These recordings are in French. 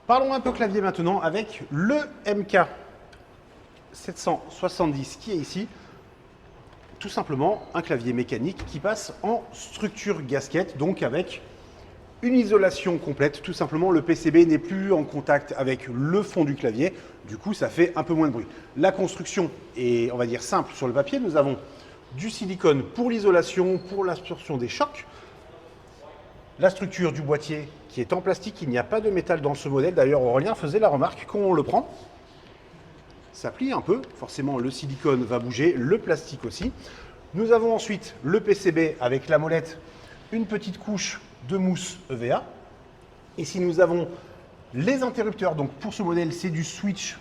Parlons un peu clavier maintenant avec le MK 770 qui est ici. Tout simplement un clavier mécanique qui passe en structure gasket, donc avec une isolation complète. Tout simplement, le PCB n'est plus en contact avec le fond du clavier. Du coup, ça fait un peu moins de bruit. La construction est, on va dire, simple sur le papier. Nous avons du silicone pour l'isolation, pour l'absorption des chocs. La structure du boîtier qui est en plastique. Il n'y a pas de métal dans ce modèle. D'ailleurs, Aurélien faisait la remarque quand on le prend. Ça plie un peu. Forcément, le silicone va bouger, le plastique aussi. Nous avons ensuite le PCB avec la molette, une petite couche de mousse EVA. Ici, nous avons les interrupteurs. Donc, pour ce modèle, c'est du switch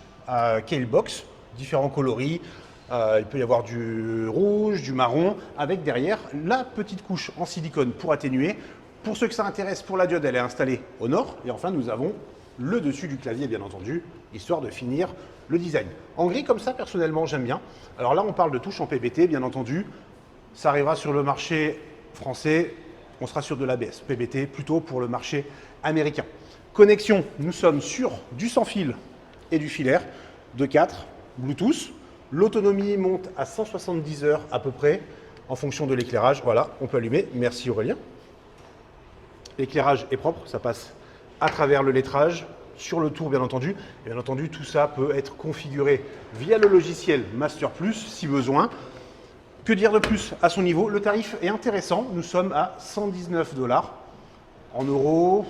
Keilbox, différents coloris. Il peut y avoir du rouge, du marron, avec derrière la petite couche en silicone pour atténuer. Pour ceux que ça intéresse, pour la diode, elle est installée au nord. Et enfin, nous avons le dessus du clavier, bien entendu, histoire de finir le design. En gris, comme ça, personnellement, j'aime bien. Alors là, on parle de touches en PBT, bien entendu. Ça arrivera sur le marché français. On sera sur de l'ABS. PBT, plutôt pour le marché américain. Connexion, nous sommes sur du sans fil et du filaire de 4, Bluetooth. L'autonomie monte à 170 heures à peu près, en fonction de l'éclairage. Voilà, on peut allumer. Merci Aurélien. L'éclairage est propre, ça passe à travers le lettrage, sur le tour bien entendu. Et bien entendu, tout ça peut être configuré via le logiciel Master Plus si besoin. Que dire de plus à son niveau? Le tarif est intéressant, nous sommes à 119 $. En euros,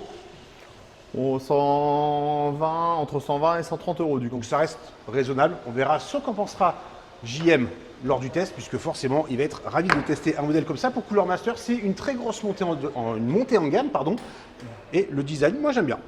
Au 120, entre 120 et 130 euros du coup. donc ça reste raisonnable. On verra ce qu'en pensera JM lors du test, puisque forcément, il va être ravi de tester un modèle comme ça. Pour Cooler Master, c'est une très grosse montée une montée en gamme, pardon. Et le design, moi j'aime bien.